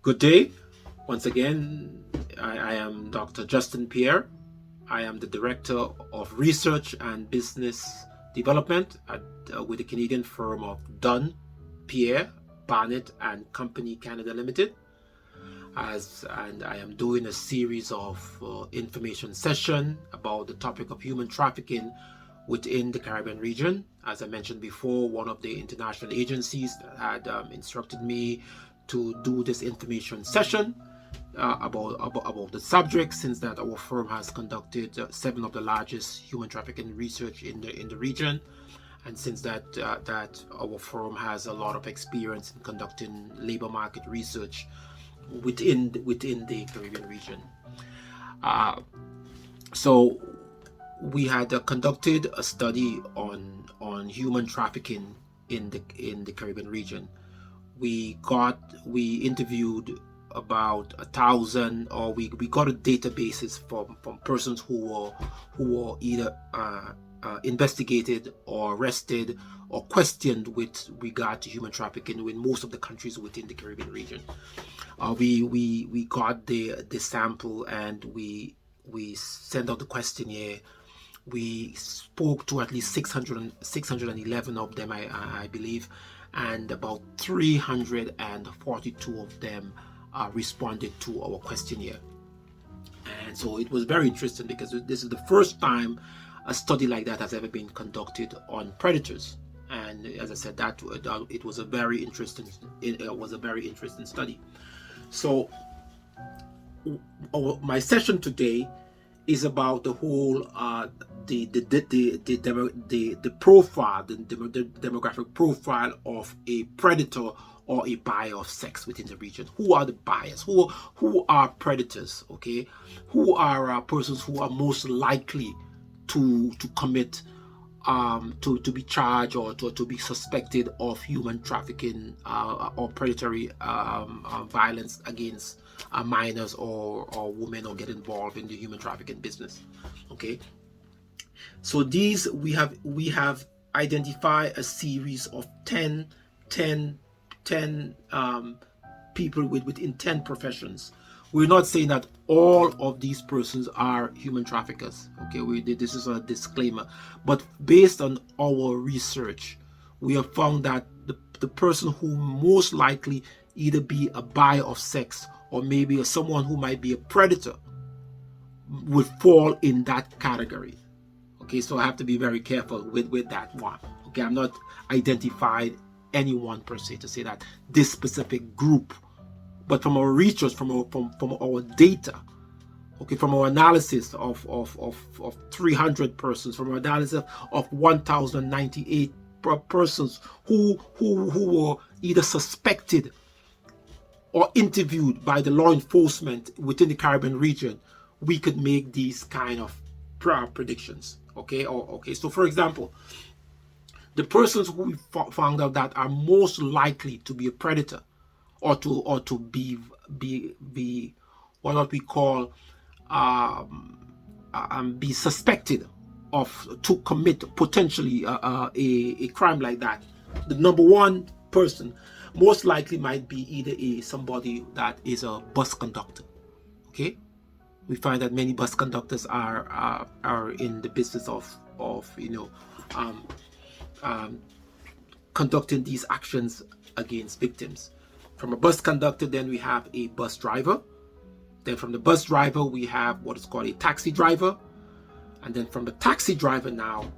Good day. Once again, I am Dr. Justine Pierre. I am the Director of Research and Business Development with the Canadian firm of Dunn, Pierre, Barnett and Company Canada Limited. And I am doing a series of information session about the topic of human trafficking within the Caribbean region. As I mentioned before, one of the international agencies had instructed me to do this information session about the subject, since that our firm has conducted 7 of the largest human trafficking research in the region, and since that our firm has a lot of experience in conducting labor market research within the Caribbean region. So we had conducted a study on human trafficking in the Caribbean region. We interviewed about 1,000, or we got a databases from persons who were either investigated or arrested or questioned with regard to human trafficking in most of the countries within the Caribbean region. We got the sample and we sent out the questionnaire. We spoke to at least 611 of them, I believe, and about 342 of them responded to our questionnaire. And so it was very interesting, because this is the first time a study like that has ever been conducted on predators. And as I said, that it was a very interesting study. So my session today is about the whole the profile, the demographic profile of a predator or a buyer of sex within the region. Who are the buyers? Who are predators? Okay, who are persons who are most likely to commit to be charged or to be suspected of human trafficking or predatory violence against minors or women, or get involved in the human trafficking business. Okay, so these we have identified a series of 10 people within 10 professions. We're not saying that all of these persons are human traffickers. Okay, this is a disclaimer. But based on our research, we have found that the person who most likely either be a buyer of sex or maybe someone who might be a predator would fall in that category. Okay, so I have to be very careful with that one. Okay, I'm not identified anyone per se to say that this specific group, but from our research, from our data, okay, from our analysis of 300 persons, from our analysis of 1,098 persons who were either suspected or interviewed by the law enforcement within the Caribbean region, we could make these kind of predictions. Okay, so for example, the persons who we found out that are most likely to be a predator or to be what we call be suspected of to commit potentially a crime like that. The number one person most likely might be either somebody that is a bus conductor. Okay, we find that many bus conductors are in the business of conducting these actions against victims. From a bus conductor, then we have a bus driver. Then from the bus driver, we have what is called a taxi driver. And then from the taxi driver now,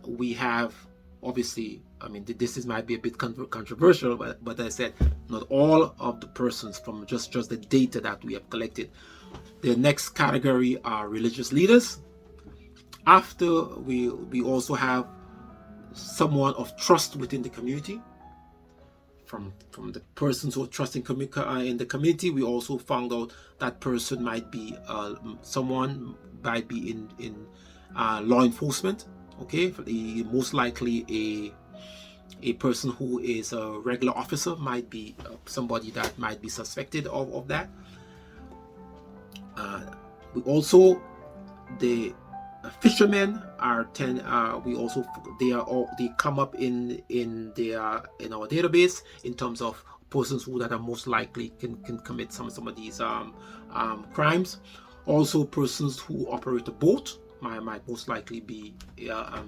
we have, obviously, I mean, might be a bit controversial, but as I said, not all of the persons from just the data that we have collected. The next category are religious leaders. After, we also have someone of trust within the community. From the persons who are trusting in the community, we also found out that person might be someone might be in law enforcement. Okay, most likely a person who is a regular officer might be somebody that might be suspected of that. We also, the fishermen are 10. They come up in our database in terms of persons who that are most likely can commit some of these crimes. Also, persons who operate a boat might most likely be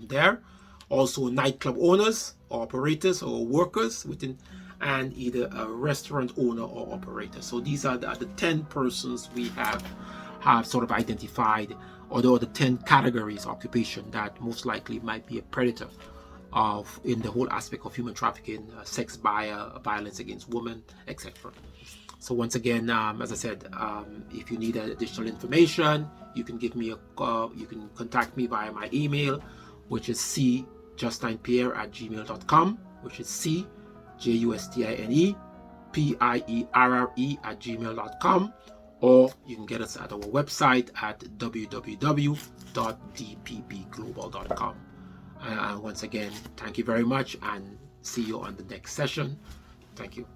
there. Also, nightclub owners or operators or workers within, and either a restaurant owner or operator. So these are the 10 persons we have sort of identified, or the 10 categories of occupation that most likely might be a predator of in the whole aspect of human trafficking, sex buyer, violence against women, etc. So once again, as I said, if you need additional information, you can give me you can contact me via my email, which is cjustinepierre@gmail.com, which is CJUSTINEPIERRE@gmail.com, or you can get us at our website at www.dppglobal.com. And once again, thank you very much, and see you on the next session. Thank you.